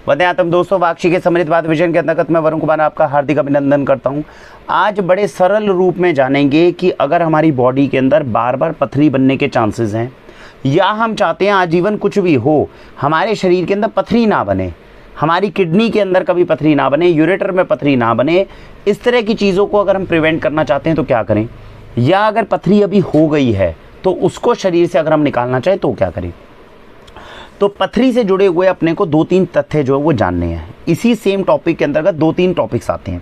वंदे मातरम दोस्तों, वाक्षी के समृद्ध बात विजन के अंतर्गत मैं वरुण कुमार आपका हार्दिक अभिनंदन करता हूं। आज बड़े सरल रूप में जानेंगे कि अगर हमारी बॉडी के अंदर बार बार पथरी बनने के चांसेस हैं या हम चाहते हैं आजीवन कुछ भी हो, हमारे शरीर के अंदर पथरी ना बने, हमारी किडनी के अंदर कभी पथरी ना बने, यूरेटर में पथरी ना बने, इस तरह की चीज़ों को अगर हम प्रिवेंट करना चाहते हैं तो क्या करें? या अगर पथरी अभी हो गई है तो उसको शरीर से अगर हम निकालना चाहें तो क्या करें? तो पथरी से जुड़े हुए अपने को 2-3 तथ्य जो है वो जानने हैं। इसी सेम टॉपिक के अंतर्गत 2-3 टॉपिक्स आते हैं।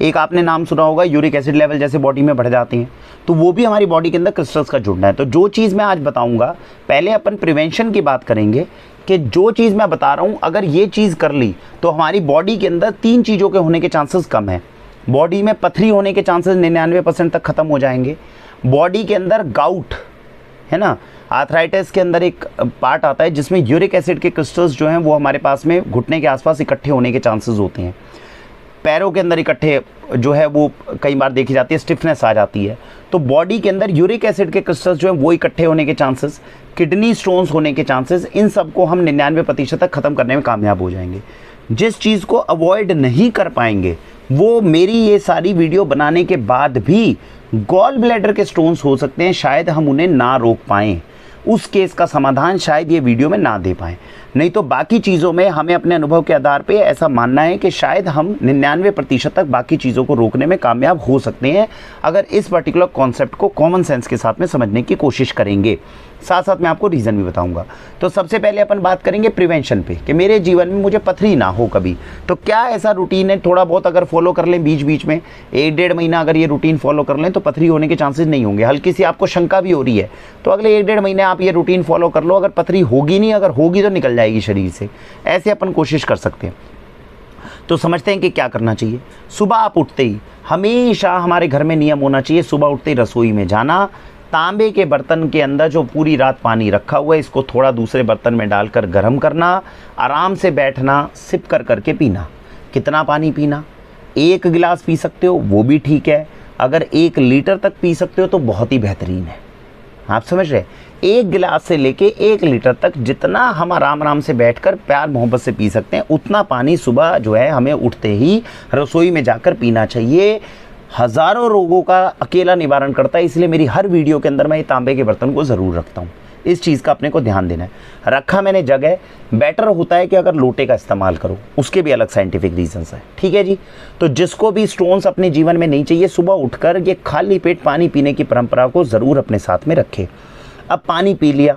एक आपने नाम सुना होगा, यूरिक एसिड लेवल जैसे बॉडी में बढ़ जाते हैं, तो वो भी हमारी बॉडी के अंदर क्रिस्टल्स का जुड़ना है। तो जो चीज़ मैं आज बताऊंगा, पहले अपन प्रिवेंशन की बात करेंगे कि जो चीज़ मैं बता रहा हूँ अगर ये चीज़ कर ली तो हमारी बॉडी के अंदर 3 चीज़ों के होने के चांसेस कम है। बॉडी में पथरी होने के चांसेस 99% तक ख़त्म हो जाएंगे। बॉडी के अंदर गाउट है ना, आर्थराइटिस के अंदर एक पार्ट आता है जिसमें यूरिक एसिड के क्रिस्टल्स जो हैं वो हमारे पास में घुटने के आसपास इकट्ठे होने के चांसेस होते हैं। पैरों के अंदर इकट्ठे जो है वो कई बार देखी जाती है, स्टिफनेस आ जाती है। तो बॉडी के अंदर यूरिक एसिड के क्रिस्टल्स जो हैं वो इकट्ठे होने के चांसेस, किडनी स्टोन्स होने के चांसेस, इन सब को हम 99% तक ख़त्म करने में कामयाब हो जाएंगे। जिस चीज़ को अवॉइड नहीं कर पाएंगे वो मेरी ये सारी वीडियो बनाने के बाद भी गॉल ब्लैडर के स्टोन्स हो सकते हैं, शायद हम उन्हें ना रोक पाएँ, उस केस का समाधान शायद ये वीडियो में ना दे पाएँ। नहीं तो बाकी चीज़ों में हमें अपने अनुभव के आधार पे ऐसा मानना है कि शायद हम 99% तक बाकी चीज़ों को रोकने में कामयाब हो सकते हैं अगर इस पर्टिकुलर कॉन्सेप्ट को कॉमन सेंस के साथ में समझने की कोशिश करेंगे। साथ साथ मैं आपको रीज़न भी बताऊंगा। तो सबसे पहले अपन बात करेंगे प्रिवेंशन पे कि मेरे जीवन में मुझे पथरी ना हो कभी। तो क्या ऐसा रूटीन है, थोड़ा बहुत अगर फॉलो कर लें बीच बीच में 1-1.5 महीना अगर ये रूटीन फॉलो कर लें तो पथरी होने के चांसेस नहीं होंगे। हल्की सी आपको शंका भी हो रही है तो अगले 1-1.5 महीने आप ये रूटीन फॉलो कर लो। अगर पथरी होगी नहीं, अगर होगी तो निकल जाएगी शरीर से। ऐसे अपन कोशिश कर सकते हैं। तो समझते हैं कि क्या करना चाहिए। सुबह आप उठते ही हमेशा हमारे घर में नियम होना चाहिए, सुबह उठते ही रसोई में जाना, तांबे के बर्तन के अंदर जो पूरी रात पानी रखा हुआ है इसको थोड़ा दूसरे बर्तन में डालकर गर्म करना, आराम से बैठना, सिप कर करके पीना। कितना पानी पीना? 1 गिलास पी सकते हो वो भी ठीक है, अगर 1 लीटर तक पी सकते हो तो बहुत ही बेहतरीन है। आप समझ रहे? 1 गिलास से लेके 1 लीटर तक जितना हम आराम आराम से बैठकर प्यार मोहब्बत से पी सकते हैं उतना पानी सुबह जो है हमें उठते ही रसोई में जाकर पीना चाहिए। हज़ारों रोगों का अकेला निवारण करता है, इसलिए मेरी हर वीडियो के अंदर मैं ये तांबे के बर्तन को ज़रूर रखता हूँ। इस चीज़ का अपने को ध्यान देना है। रखा मैंने जगह, बेटर होता है कि अगर लोटे का इस्तेमाल करो, उसके भी अलग साइंटिफिक रीजंस है, ठीक है जी। तो जिसको भी स्टोन्स अपने जीवन में नहीं चाहिए, सुबह उठकर ये खाली पेट पानी पीने की परंपरा को ज़रूर अपने साथ में रखें। अब पानी पी लिया,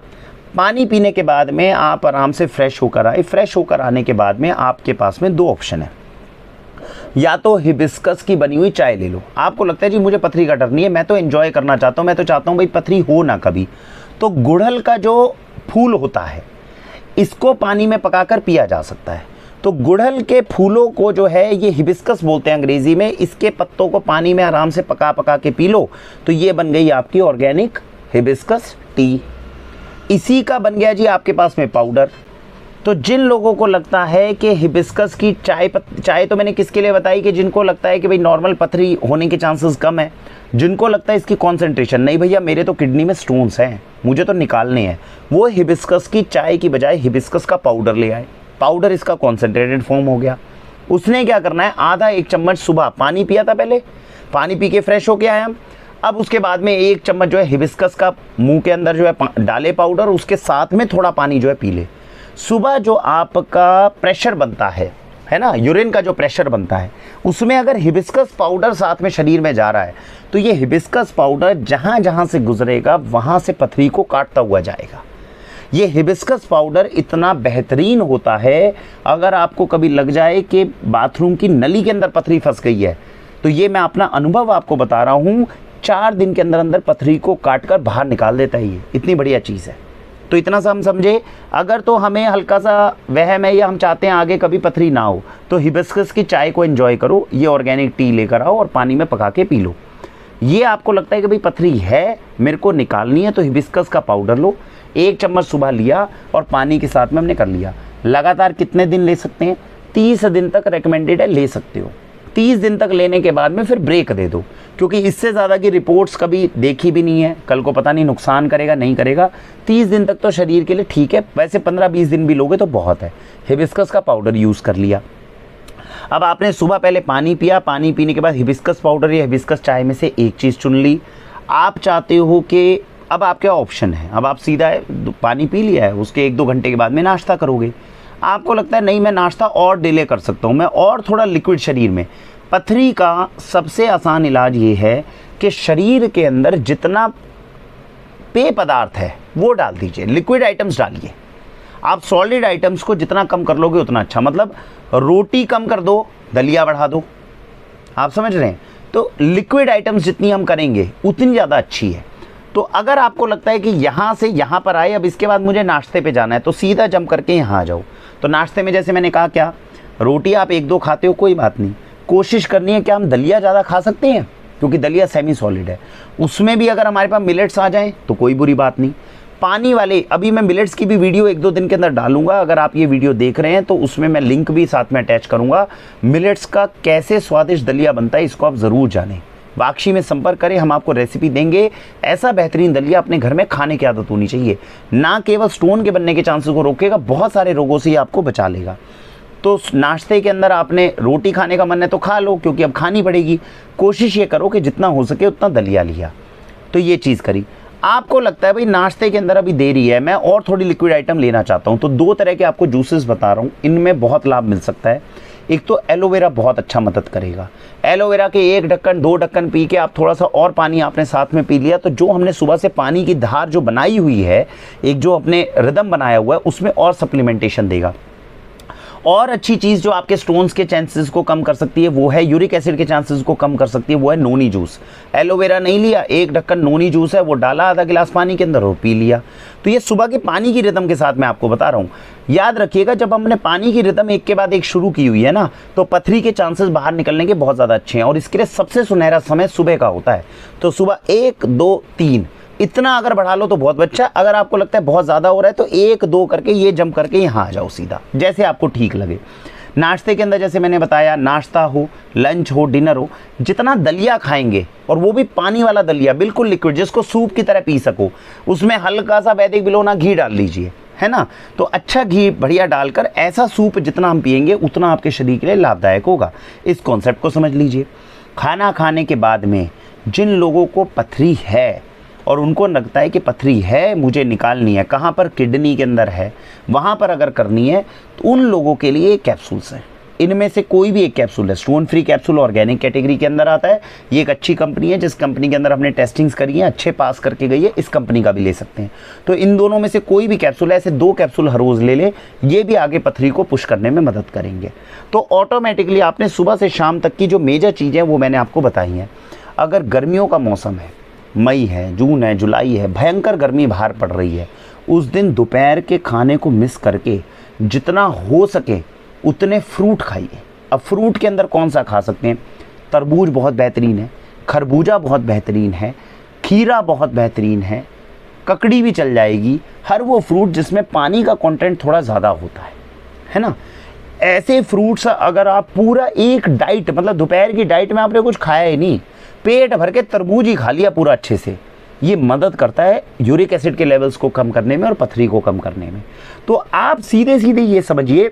पानी पीने के बाद में आप आराम से फ्रेश होकर आए। फ्रेश होकर आने के बाद में आपके पास में 2 ऑप्शन है। या तो हिबिस्कस की बनी हुई चाय ले लो। आपको लगता है जी मुझे पथरी का डर नहीं है, मैं तो एंजॉय करना चाहता हूँ, मैं तो चाहता हूँ भाई पथरी हो ना कभी, तो गुड़हल का जो फूल होता है इसको पानी में पकाकर पिया जा सकता है। तो गुड़हल के फूलों को जो है ये हिबिस्कस बोलते हैं अंग्रेजी में, इसके पत्तों को पानी में आराम से पका पका के पी लो तो ये बन गई आपकी ऑर्गेनिक हिबिस्कस टी। इसी का बन गया जी आपके पास में पाउडर। तो जिन लोगों को लगता है कि हिबिस्कस की चाय तो मैंने किसके लिए बताई कि जिनको लगता है कि भाई नॉर्मल पथरी होने के चांसेस कम है, जिनको लगता है इसकी कॉन्सेंट्रेशन नहीं भैया मेरे तो किडनी में स्टोन्स हैं मुझे तो निकालने हैं, वो हिबिस्कस की चाय की बजाय हिबिस्कस का पाउडर ले आए। पाउडर इसका कॉन्सेंट्रेटेड फॉर्म हो गया। उसने क्या करना है, आधा 1 चम्मच सुबह पानी पिया था, पहले पानी पी के फ्रेश होके आए हम। अब उसके बाद में 1 चम्मच जो है हिबिस्कस का मुंह के अंदर जो है डाले पाउडर, उसके साथ में थोड़ा पानी जो है पी ले। सुबह जो आपका प्रेशर बनता है ना, यूरिन का जो प्रेशर बनता है, उसमें अगर हिबिस्कस पाउडर साथ में शरीर में जा रहा है तो ये हिबिस्कस पाउडर जहाँ जहाँ से गुजरेगा वहाँ से पथरी को काटता हुआ जाएगा। ये हिबिस्कस पाउडर इतना बेहतरीन होता है, अगर आपको कभी लग जाए कि बाथरूम की नली के अंदर पथरी फंस गई है तो ये मैं अपना अनुभव आपको बता रहा हूँ, 4 दिन के अंदर अंदर पथरी को काट कर बाहर निकाल देता है। ये इतनी बढ़िया चीज़ है। तो इतना सा हम समझे। अगर तो हमें हल्का सा वहम है या हम चाहते हैं आगे कभी पथरी ना हो तो हिबिस्कस की चाय को एंजॉय करो, ये ऑर्गेनिक टी लेकर आओ और पानी में पका के पी लो। ये आपको लगता है कि भाई पथरी है मेरे को निकालनी है तो हिबिस्कस का पाउडर लो, 1 चम्मच सुबह लिया और पानी के साथ में हमने कर लिया। लगातार कितने दिन ले सकते हैं? 30 दिन तक रेकमेंडेड है, ले सकते हो। 30 दिन तक लेने के बाद में फिर ब्रेक दे दो, क्योंकि इससे ज़्यादा की रिपोर्ट्स कभी देखी भी नहीं है, कल को पता नहीं नुकसान करेगा नहीं करेगा। 30 दिन तक तो शरीर के लिए ठीक है, वैसे 15-20 दिन भी लोगे तो बहुत है। हिबिस्कस का पाउडर यूज़ कर लिया। अब आपने सुबह पहले पानी पिया, पानी पीने के बाद हिबिस्कस पाउडर या हिबिस्कस चाय में से एक चीज़ चुन ली। आप चाहते हो कि अब आपका ऑप्शन है, अब आप सीधा पानी पी लिया है, उसके 1-2 घंटे के बाद में नाश्ता करोगे। आपको लगता है नहीं मैं नाश्ता और डिले कर सकता हूँ, मैं और थोड़ा लिक्विड शरीर में। पथरी का सबसे आसान इलाज ये है कि शरीर के अंदर जितना पेय पदार्थ है वो डाल दीजिए, लिक्विड आइटम्स डालिए। आप सॉलिड आइटम्स को जितना कम कर लोगे उतना अच्छा, मतलब रोटी कम कर दो, दलिया बढ़ा दो, आप समझ रहे हैं। तो लिक्विड आइटम्स जितनी हम करेंगे उतनी ज़्यादा अच्छी है। तो अगर आपको लगता है कि यहाँ से यहाँ पर आए, अब इसके बाद मुझे नाश्ते पे जाना है, तो सीधा जंप करके यहाँ आ जाओ। तो नाश्ते में जैसे मैंने कहा, क्या रोटी आप 1-2 खाते हो कोई बात नहीं, कोशिश करनी है कि हम दलिया ज़्यादा खा सकते हैं, क्योंकि दलिया सेमी सॉलिड है। उसमें भी अगर हमारे पास मिलेट्स आ जाएं तो कोई बुरी बात नहीं। पानी वाले, अभी मैं मिलेट्स की भी वीडियो 1-2 दिन के अंदर डालूंगा, अगर आप ये वीडियो देख रहे हैं तो उसमें मैं लिंक भी साथ में अटैच करूंगा। मिलेट्स का कैसे स्वादिष्ट दलिया बनता है इसको आप ज़रूर जानें। वाक्षी में संपर्क करें, हम आपको रेसिपी देंगे। ऐसा बेहतरीन दलिया अपने घर में खाने की आदत होनी चाहिए, ना केवल स्टोन के बनने के चांसेस को रोकेगा, बहुत सारे रोगों से ये आपको बचा लेगा। तो नाश्ते के अंदर आपने रोटी खाने का मन है तो खा लो, क्योंकि अब खानी पड़ेगी। कोशिश ये करो कि जितना हो सके उतना दलिया लिया, तो ये चीज़ करी। आपको लगता है भाई नाश्ते के अंदर अभी देरी है, मैं और थोड़ी लिक्विड आइटम लेना चाहता हूँ, तो 2 तरह के आपको जूसेस बता रहा हूँ, इनमें बहुत लाभ मिल सकता है। एक तो एलोवेरा बहुत अच्छा मदद करेगा। एलोवेरा के 1 ढक्कन 2 ढक्कन पी के आप थोड़ा सा और पानी आपने साथ में पी लिया, तो जो हमने सुबह से पानी की धार जो बनाई हुई है, एक जो अपने रिदम बनाया हुआ है, उसमें और सप्लीमेंटेशन देगा। और अच्छी चीज़ जो आपके स्टोन्स के चांसेस को कम कर सकती है वो है, यूरिक एसिड के चांसेस को कम कर सकती है वो है नोनी जूस। एलोवेरा नहीं लिया, 1 ढक्कन नोनी जूस है वो डाला आधा गिलास पानी के अंदर और पी लिया। तो ये सुबह के पानी की रिदम के साथ मैं आपको बता रहा हूँ। याद रखिएगा, जब हमने पानी की रिदम एक के बाद एक शुरू की हुई है ना, तो पथरी के चांसेस बाहर निकलने के बहुत ज़्यादा अच्छे हैं, और इसके लिए सबसे सुनहरा समय सुबह का होता है। तो सुबह 1, 2, 3 इतना अगर बढ़ा लो तो बहुत अच्छा। अगर आपको लगता है बहुत ज़्यादा हो रहा है तो 1, 2 करके ये जंप करके यहाँ आ जाओ सीधा, जैसे आपको ठीक लगे। नाश्ते के अंदर जैसे मैंने बताया, नाश्ता हो, लंच हो, डिनर हो, जितना दलिया खाएंगे, और वो भी पानी वाला दलिया, बिल्कुल लिक्विड, जिसको सूप की तरह पी सको, उसमें हल्का सा वैदिक बिलोना घी डाल लीजिए, है ना। तो अच्छा घी बढ़िया डालकर ऐसा सूप जितना हम पिएंगे उतना आपके शरीर के लिए लाभदायक होगा। इस कॉन्सेप्ट को समझ लीजिए। खाना खाने के बाद में जिन लोगों को पथरी है और उनको लगता है कि पथरी है मुझे निकालनी है, कहाँ पर, किडनी के अंदर है, वहाँ पर अगर करनी है तो उन लोगों के लिए कैप्सूल्स हैं। इनमें से कोई भी एक कैप्सूल है, stone free capsule organic category के अंदर आता है। ये एक अच्छी कंपनी है, जिस कंपनी के अंदर हमने टेस्टिंग्स करी है, अच्छे पास करके गई है, इस कंपनी का भी ले सकते हैं। तो इन दोनों में से कोई भी कैप्सूल है, ऐसे 2 कैप्सूल हर रोज़ ले लें, ये भी आगे पथरी को पुश करने में मदद करेंगे। तो ऑटोमेटिकली आपने सुबह से शाम तक की जो मेजर चीज़ें वो मैंने आपको बताई हैं। अगर गर्मियों का मौसम है, मई है, जून है, जुलाई है, भयंकर गर्मी बाहर पड़ रही है, उस दिन दोपहर के खाने को मिस करके जितना हो सके उतने फ्रूट खाइए। अब फ्रूट के अंदर कौन सा खा सकते हैं? तरबूज बहुत बेहतरीन है, खरबूजा बहुत बेहतरीन है, खीरा बहुत बेहतरीन है, ककड़ी भी चल जाएगी। हर वो फ्रूट जिसमें पानी का कंटेंट थोड़ा ज़्यादा होता है ना। ऐसे फ्रूट्स अगर आप पूरा एक डाइट, मतलब दोपहर की डाइट में आपने कुछ खाया ही नहीं, पेट भर के तरबूज ही खा लिया पूरा अच्छे से, ये मदद करता है यूरिक एसिड के लेवल्स को कम करने में और पथरी को कम करने में। तो आप सीधे सीधे ये समझिए,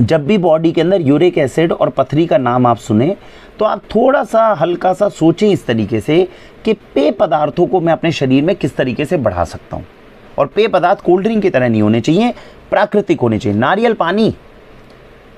जब भी बॉडी के अंदर यूरिक एसिड और पथरी का नाम आप सुने तो आप थोड़ा सा हल्का सा सोचें इस तरीके से कि पेय पदार्थों को मैं अपने शरीर में किस तरीके से बढ़ा सकता हूँ। और पेय पदार्थ कोल्ड ड्रिंक की तरह नहीं होने चाहिए, प्राकृतिक होने चाहिए। नारियल पानी,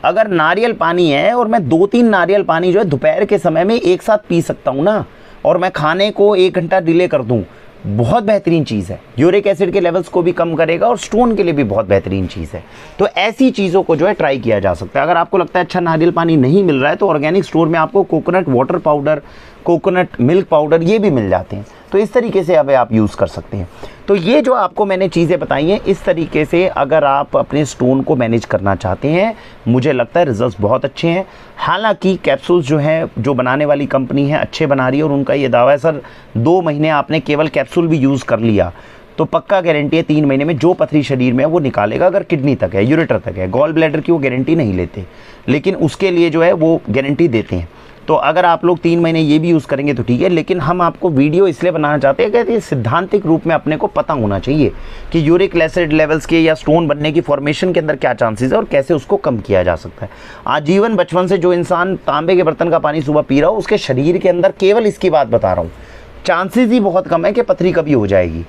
अगर नारियल पानी है और मैं 2-3 नारियल पानी जो है दोपहर के समय में एक साथ पी सकता हूँ ना, और मैं खाने को 1 घंटा डिले कर दूँ, बहुत बेहतरीन चीज़ है। यूरिक एसिड के लेवल्स को भी कम करेगा और स्टोन के लिए भी बहुत बेहतरीन चीज़ है। तो ऐसी चीज़ों को जो है ट्राई किया जा सकता है। अगर आपको लगता है अच्छा नारियल पानी नहीं मिल रहा है तो ऑर्गेनिक स्टोर में आपको coconut water powder, coconut milk powder ये भी मिल जाते हैं। तो इस तरीके से अब आप यूज़ कर सकते हैं। तो ये जो आपको मैंने चीज़ें बताई हैं, इस तरीके से अगर आप अपने स्टोन को मैनेज करना चाहते हैं, मुझे लगता है रिजल्ट्स बहुत अच्छे हैं। हालांकि कैप्सूल्स जो हैं, जो बनाने वाली कंपनी है अच्छे बना रही है, और उनका ये दावा है सर 2 महीने आपने केवल कैप्सूल भी यूज़ कर लिया तो पक्का गारंटी है 3 महीने में जो पथरी शरीर में है वो निकालेगा। अगर किडनी तक है, यूरेटर तक है, गॉल ब्लैडर की वो गारंटी नहीं लेते, लेकिन उसके लिए जो है वो गारंटी देते हैं। तो अगर आप लोग 3 महीने ये भी यूज़ करेंगे तो ठीक है, लेकिन हम आपको वीडियो इसलिए बनाना चाहते हैं कि सिद्धांतिक रूप में अपने को पता होना चाहिए कि यूरिक एसिड लेवल्स के या स्टोन बनने की फॉर्मेशन के अंदर क्या चांसेस है और कैसे उसको कम किया जा सकता है। आजीवन बचपन से जो इंसान तांबे के बर्तन का पानी सुबह पी रहा हो, उसके शरीर के अंदर केवल इसकी बात बता रहा हूँ, चांसेस ही बहुत कम है कि पथरी कभी हो जाएगी।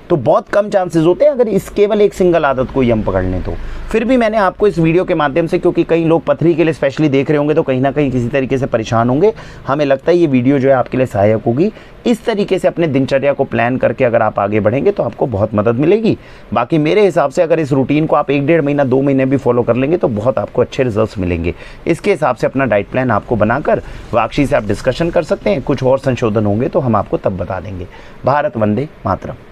तो बहुत कम चांसेस होते हैं अगर इस केवल एक सिंगल आदत को ही हम पकड़ लें तो। फिर भी मैंने आपको इस वीडियो के माध्यम से, क्योंकि कई लोग पथरी के लिए स्पेशली देख रहे होंगे तो कहीं ना कहीं किसी तरीके से परेशान होंगे, हमें लगता है ये वीडियो जो है आपके लिए सहायक होगी। इस तरीके से अपने दिनचर्या को प्लान करके अगर आप आगे बढ़ेंगे तो आपको बहुत मदद मिलेगी। बाकी मेरे हिसाब से अगर इस रूटीन को आप 1-1.5 महीना 2 महीने भी फॉलो कर लेंगे तो बहुत आपको अच्छे रिजल्ट्स मिलेंगे। इसके हिसाब से अपना डाइट प्लान आपको बनाकर वाक्षी से आप डिस्कशन कर सकते हैं। कुछ और संशोधन होंगे तो हम आपको तब बता देंगे। भारत वंदे मातरम।